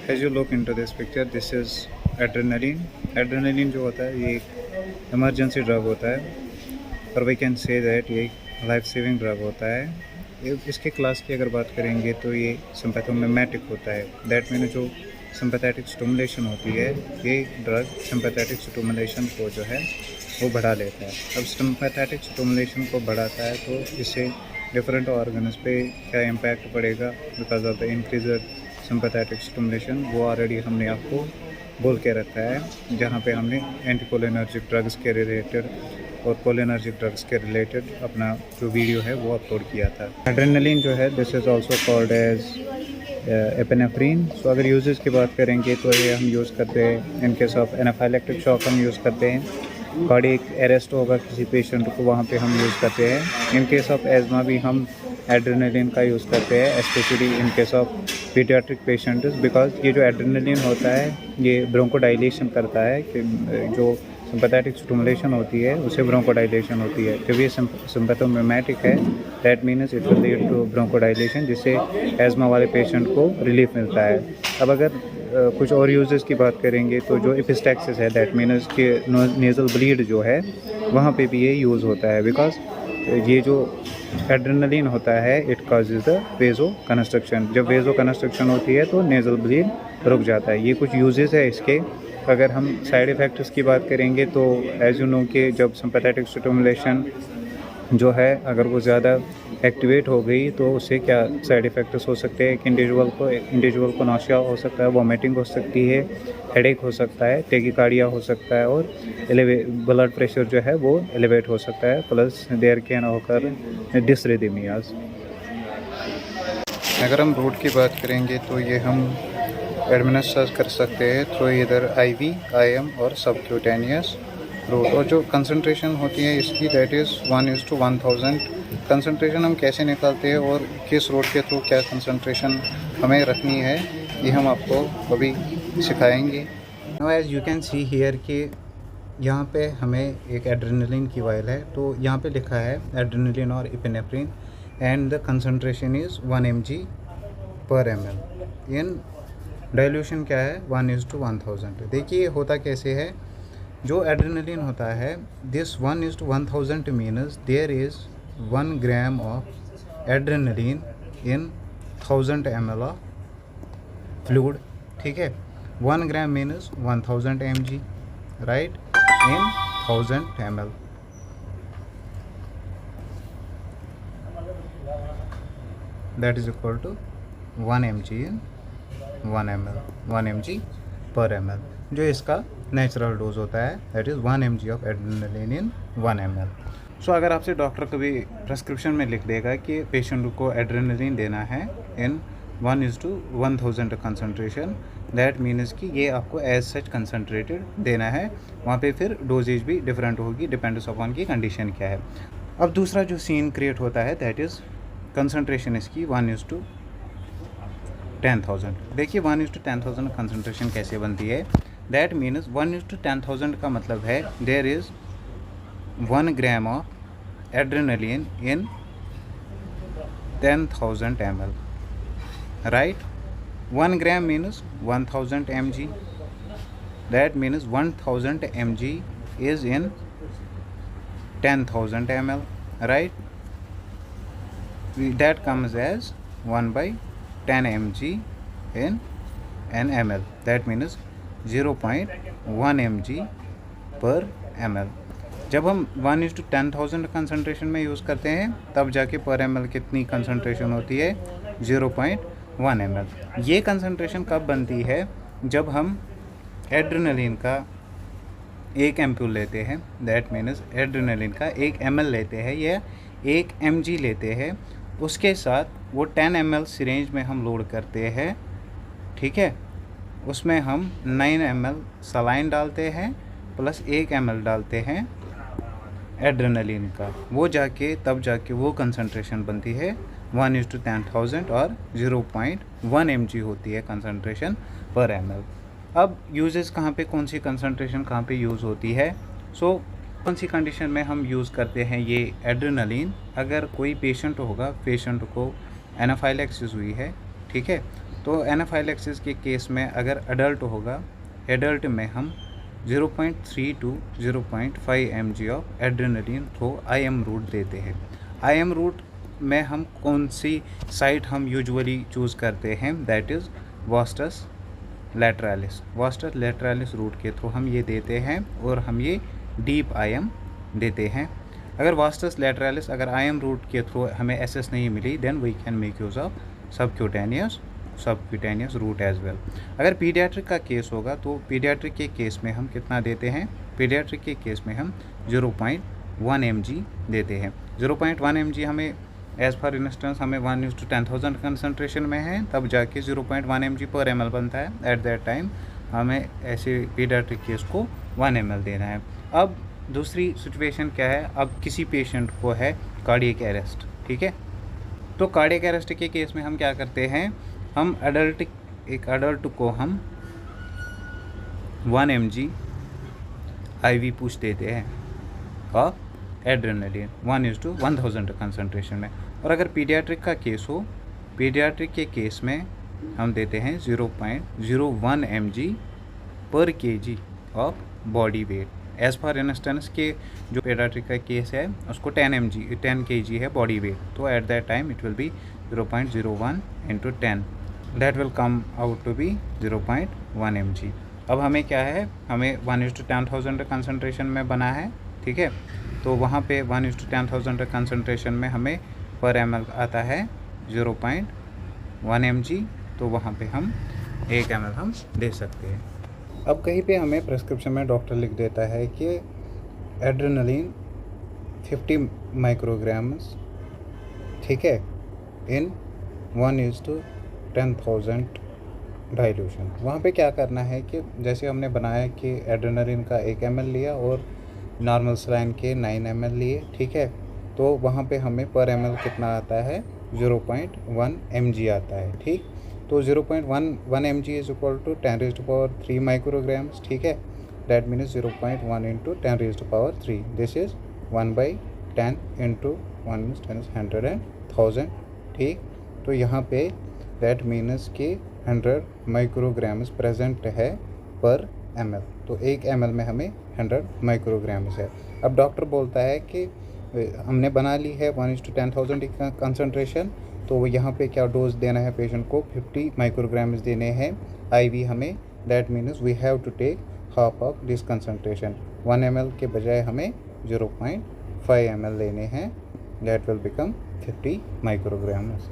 As you look into this picture, this is adrenaline. Adrenaline जो होता है ये एक इमरजेंसी ड्रग होता है और वी कैन से दैट ये लाइफ सेविंग ड्रग होता है। इसके क्लास की अगर बात करेंगे तो ये सिंपैथोमिमेटिक होता है। दैट मीन जो सिंपैथेटिक स्टिमुलेशन होती है, ये ड्रग सिंपैथेटिक स्टिमुलेशन को जो है वो बढ़ा लेता है। अब सिंपैथेटिक स्टिमुलेशन को बढ़ाता है तो इससे डिफरेंट ऑर्गन्स पे क्या इम्पैक्ट पड़ेगा because of the increase sympathetic stimulation, वो ऑलरेडी हमने आपको बोल के रखा है, जहाँ पे हमने एंटीकोलिनर्जिक ड्रग्स के रिलेटेड और कोलिनर्जिक ड्रग्स के रिलेटेड अपना जो वीडियो है वो अपलोड किया था। एड्रेनलिन जो है this is also called as epinephrine. So अगर यूजेस की बात करेंगे तो ये हम यूज़ करते हैं in case of anaphylactic shock हम यूज़ करते हैं, कार्डियक अरेस्ट होगा किसी पेशेंट को वहाँ पे हम यूज़ करते हैं। इन केस ऑफ एजमा भी हम एड्रेनलिन का यूज़ करते हैं, specially in case of paediatric patients, because ये जो एड्रेनलिन होता है ये ब्रोंकोडाइलेशन करता है कि जो सिंपैथेटिक स्टिमुलेशन होती है उसे ब्रोंकोडाइलेशन होती है। जब ये सिंपैथोमिमेटिक है that means it will lead to bronchodilation, जिससे एजमा वाले पेशेंट को रिलीफ मिलता है। अब अगर कुछ और यूजेस की बात करेंगे तो जो एपिस्टैक्सिस है दैट मीन्स कि नेज़ल ब्लीड जो है वहाँ पे भी ये यूज़ होता है, बिकॉज ये जो एड्रेनलिन होता है इट कॉजेज द वेजो कंस्ट्रक्शन। जब वेजो कंस्ट्रक्शन होती है तो नेज़ल ब्लीड रुक जाता है। ये कुछ यूजेस है इसके। अगर हम साइड इफ़ेक्ट्स की बात करेंगे तो एज यू नो कि जब सिंपैथेटिक स्टिमुलेशन जो है अगर वो ज़्यादा एक्टिवेट हो गई तो उससे क्या साइड इफ़ेक्ट्स हो सकते हैं। एक इंडिविजुअल को नौशिया हो सकता है, वॉमिटिंग हो सकती है, हेडेक हो सकता है, टेकिकार्डिया हो सकता है और ब्लड प्रेशर जो है वो एलिवेट हो सकता है, प्लस देयर कैन ऑकर डिसरिदमियाज। अगर हम रूट की बात करेंगे तो ये हम एडमिनिस्टर कर सकते हैं थ्रू इधर IV, IM और सबक्यूटेनियस रूट। और जो कंसंट्रेशन होती है इसकी दैट इज़ 1:1000। कंसंट्रेशन हम कैसे निकालते हैं और किस रूट के थ्रू क्या कंसंट्रेशन हमें रखनी है ये हम आपको अभी सिखाएंगे। Now as you can see here कि यहाँ पे हमें एक एड्रेनलिन की वायल है, तो यहाँ पे लिखा है एड्रेनलिन और epinephrine and the concentration is 1 mg/ml। In dilution क्या है 1:1000। देखिए होता कैसे है, जो एड्रेनलिन होता है this 1:1000 means there is 1 gram of adrenaline in 1000 ml of fluid. ठीक है, 1 gram means 1000 mg right in 1000 ml। That is equal to 1 mg इन 1 mg/ml, जो इसका नेचुरल डोज होता है that is 1 mg of adrenaline in 1 ml। So अगर आपसे doctor कभी प्रेस्क्रिप्शन में लिख देगा कि पेशेंट को एड्रेनलिन देना है इन 1:1000 कंसंट्रेशन, दैट मीन्स कि ये आपको एज सच कंसंट्रेटेड देना है। वहाँ पे फिर डोजेज भी डिफरेंट होगी, डिपेंड्स अपॉन की कंडीशन क्या है। अब दूसरा जो सीन क्रिएट होता है दैट इज़ कंसंट्रेशन इसकी 1:10,000। देखिए 1:10,000 कंसंट्रेशन कैसे बनती है, दैट मीन्स 1:10,000 का मतलब है there is 1 gram of adrenaline in 10,000 ml right. 1 gram means 1000 mg, that means 1000 mg is in 10,000 ml right. That comes as 1/10 mg in an ml, that means 0.1 mg/ml। जब हम 1:10,000 concentration में use करते हैं तब जाके पर ml कितनी concentration होती है 0.1 ml। ये कंसंट्रेशन कब बनती है, जब हम एड्रेनलिन का 1 एम्पूल लेते हैं, दैट मीन्स एड्रेनलिन का 1 ml लेते हैं या 1 mg लेते हैं, उसके साथ वो 10 ml सिरेंज में हम लोड करते हैं। ठीक है, उसमें हम 9 ml सलाइन डालते हैं प्लस 1 ml डालते हैं एड्रेनलिन का, वो तब जाके वो कंसंट्रेशन बनती है 1:10,000 और 0.1 mg होती है कंसंट्रेशन पर ml। अब यूजेस कहाँ पे, कौन सी कंसंट्रेशन कहाँ पे यूज़ होती है। सो कौन सी कंडीशन में हम यूज़ करते हैं ये एड्रेनलिन, अगर कोई पेशेंट होगा, पेशेंट को एनाफाइलेक्सिस हुई है, ठीक है, तो एनाफाइलैक्सिस के केस में अगर अडल्ट होगा, एडल्ट में हम 0.3 to 0.5 mg of adrenaline through IM route देते हैं। IM रूट में हम कौन सी साइट हम यूजुअली चूज़ करते हैं, that is vastus lateralis. Vastus lateralis route के थ्रू हम ये देते हैं और हम ये डीप IM देते हैं। अगर वास्टस लैटरालिस अगर IM रूट के थ्रू हमें एसएस नहीं मिली, then we can make use of subcutaneous route as well. अगर पीडियाट्रिक का केस होगा तो पीडियाट्रिक के केस में हम कितना देते हैं, पीडियाट्रिक के केस में हम 0.1 mg देते हैं। 0.1 mg हमें एज़ फॉर इंस्टेंस हमें 1:10,000 कंसनट्रेशन में है, तब जाके 0.1 mg पर ml बनता है। एट दैट टाइम हमें ऐसे पीडियाट्रिक केस को 1 ml देना है। अब दूसरी सिचुएशन क्या है, अब किसी पेशेंट को है कार्डियक अरेस्ट, ठीक है। तो कार्डियक अरेस्ट के केस में हम क्या करते हैं, हम एक अडल्ट को हम 1 mg IV पुश देते हैं ऑफ एड्रेनलिन 1:1000 कंसनट्रेशन में। और अगर पीडियाट्रिक का केस हो, पीडियाट्रिक के केस में हम देते हैं 0.01 mg पर kg of body weight. As for instance के जो पीडियाट्रिक का केस है उसको 10 kg है बॉडी वेट, तो at that time it will be 0.01 × 10, that will come out to be 0.1 mg। अब हमें क्या है, हमें 1:10,000 कंसनट्रेशन में बना है, ठीक है। तो वहाँ पे 1:10,000 कंसनट्रेशन में हमें पर ml आता है 0.1 mg, तो वहाँ पे हम 1 ml हम दे सकते हैं। अब कहीं पे हमें प्रेस्क्रिप्शन में डॉक्टर लिख देता है कि एड्रेनलिन 50 माइक्रोग्राम्स, ठीक है, इन 1:10,000 डाइल्यूशन। वहाँ पे क्या करना है कि जैसे हमने बनाया कि एड्रेनलिन का 1 ml लिया और नॉर्मल सलाइन के 9 ml लिए, ठीक है। तो वहाँ पे हमें पर ml कितना आता है, 0.1 mg आता है, ठीक। तो 0.1 mg is equal to 10⁻³ micrograms, ठीक है। That means 0.1 × 10⁻³ this is 1/10 × 1 = 100 and 1000, ठीक। तो यहाँ पे दैट मीन्स कि 100 माइक्रोग्राम्स प्रेजेंट है पर ml, तो 1 ml में हमें 100 माइक्रोग्राम्स है। अब डॉक्टर बोलता है कि हमने बना ली है 1:10,000 की कंसनट्रेशन, तो यहाँ पे क्या डोज देना है पेशेंट को, 50 माइक्रोग्राम्स देने हैं IV हमें। That means we have to take half of this concentration. 1 ml के बजाय हमें 0.5 ml लेने हैं, दैट विल बिकम 50 माइक्रोग्राम्स।